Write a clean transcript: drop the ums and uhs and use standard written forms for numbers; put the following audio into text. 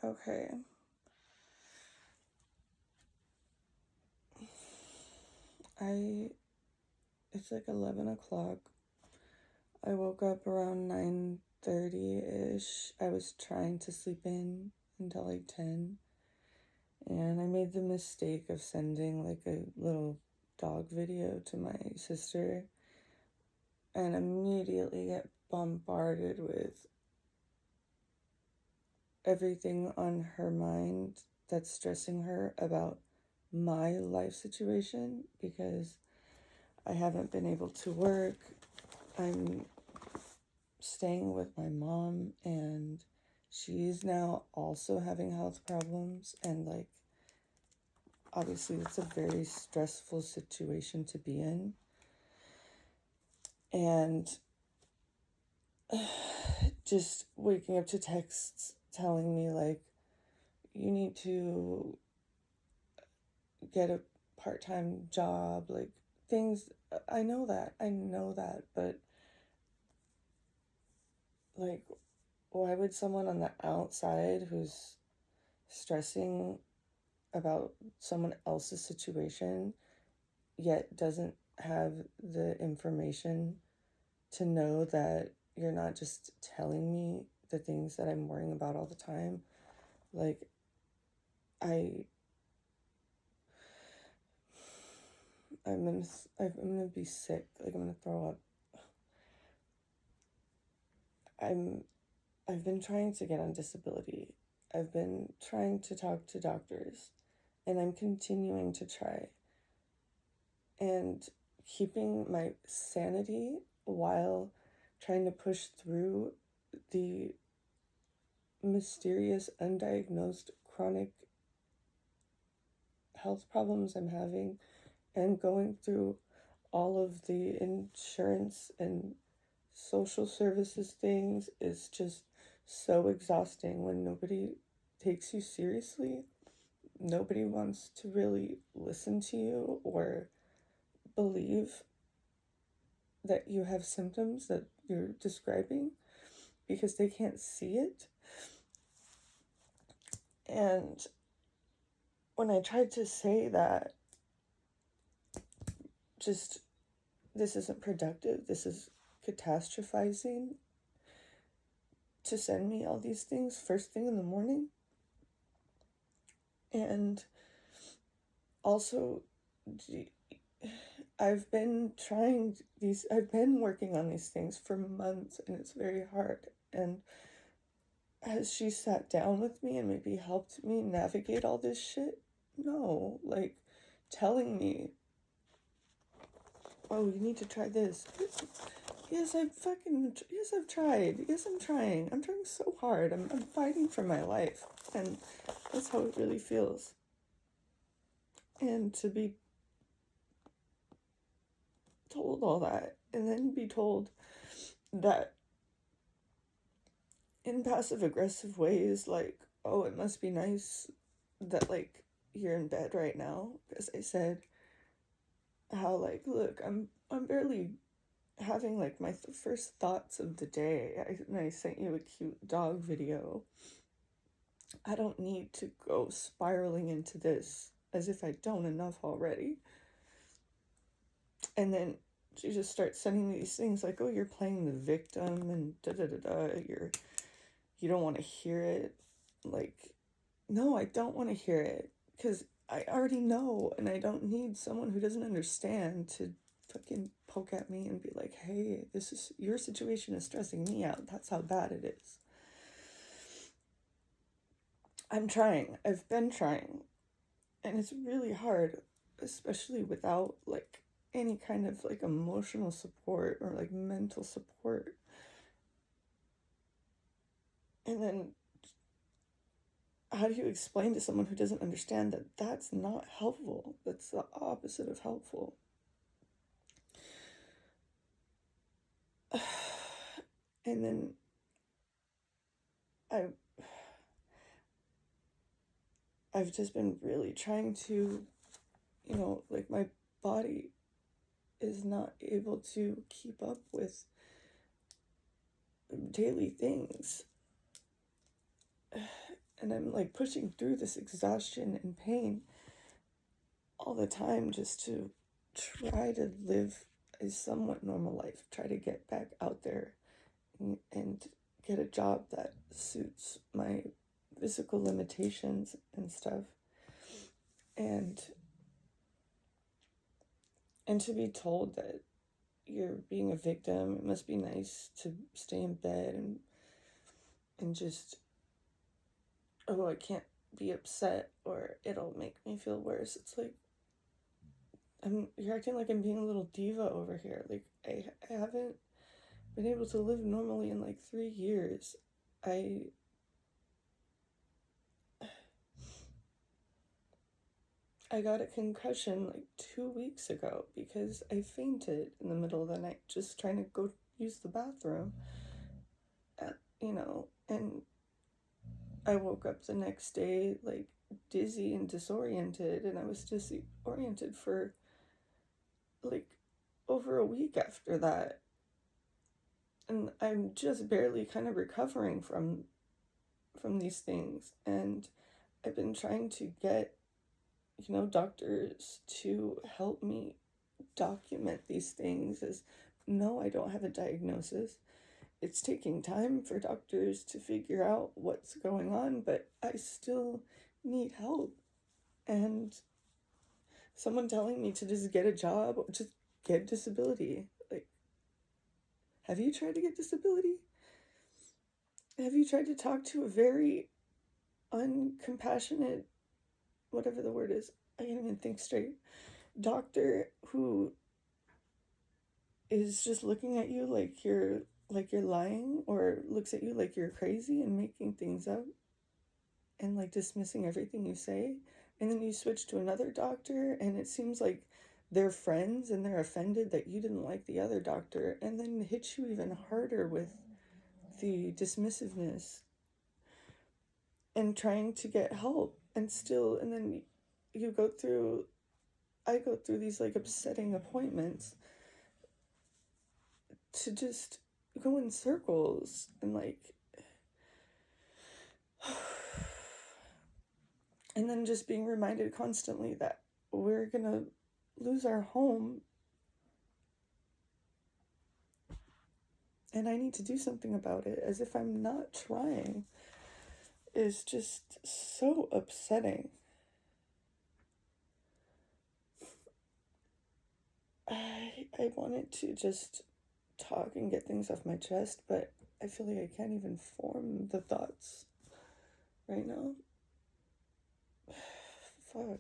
Okay. It's like 11 o'clock. I woke up around 9:30-ish. I was trying to sleep in until like 10. And I made the mistake of sending like a little dog video to my sister and immediately get bombarded with everything on her mind that's stressing her about my life situation because I haven't been able to work. I'm staying with my mom and she's now also having health problems, and like obviously it's a very stressful situation to be in. And just waking up to texts telling me like you need to get a part-time job, like things. I know that, but like why would someone on the outside who's stressing about someone else's situation yet doesn't have the information to know that you're not just telling me the things that I'm worrying about all the time? Like I I'm gonna I'm gonna be sick. Like I'm gonna throw up. I've been trying to get on disability. I've been trying to talk to doctors, and I'm continuing to try. And keeping my sanity while trying to push through the mysterious, undiagnosed, chronic health problems I'm having, and going through all of the insurance and social services things is just so exhausting when nobody takes you seriously. Nobody wants to really listen to you or believe that you have symptoms that you're describing because they can't see it. And when I tried to say that, just this isn't productive, this is catastrophizing, to send me all these things first thing in the morning. And also, I've been working on these things for months, and it's very hard. And has she sat down with me and maybe helped me navigate all this shit? No. Like, telling me, oh, you need to try this. Yes, I've tried. Yes, I'm trying. I'm trying so hard. I'm fighting for my life. And that's how it really feels. And to be told all that, and then be told that in passive aggressive ways, like, oh, it must be nice that like you're in bed right now, because I said how like, look, I'm barely having like my first thoughts of the day. And I sent you a cute dog video. I don't need to go spiraling into this as if I don't enough already. And then she just starts sending me these things like, oh, you're playing the victim and da da da da. You don't want to hear it. Like, no, I don't want to hear it because I already know, and I don't need someone who doesn't understand to fucking poke at me and be like, hey, this is your situation is stressing me out. That's how bad it is. I'm trying. I've been trying. And it's really hard, especially without like any kind of like emotional support or like mental support. And then how do you explain to someone who doesn't understand that that's not helpful? That's the opposite of helpful. And then I I've just been really trying to, like my body is not able to keep up with daily things. And I'm like pushing through this exhaustion and pain all the time just to try to live a somewhat normal life, try to get back out there and get a job that suits my physical limitations and stuff. And to be told that you're being a victim, it must be nice to stay in bed and just, oh, I can't be upset or it'll make me feel worse. It's like, you're acting like I'm being a little diva over here. Like, I haven't been able to live normally in like 3 years. I got a concussion like 2 weeks ago because I fainted in the middle of the night just trying to go use the bathroom. And I woke up the next day like dizzy and disoriented, and I was disoriented for like over a week after that. And I'm just barely kind of recovering from these things, and I've been trying to get doctors to help me document these things. As no, I don't have a diagnosis. It's taking time for doctors to figure out what's going on, but I still need help. And someone telling me to just get a job or just get disability. Like, have you tried to get disability? Have you tried to talk to a very uncompassionate, whatever the word is, I can't even think straight, doctor who is just looking at you like you're lying, or looks at you like you're crazy and making things up and like dismissing everything you say? And then you switch to another doctor and it seems like they're friends and they're offended that you didn't like the other doctor, and then hit you even harder with the dismissiveness and trying to get help. And then I go through these like upsetting appointments to just go in circles and like and then just being reminded constantly that we're gonna lose our home and I need to do something about it, as if I'm not trying, is just so upsetting. I wanted to just talk and get things off my chest, but I feel like I can't even form the thoughts right now. Fuck,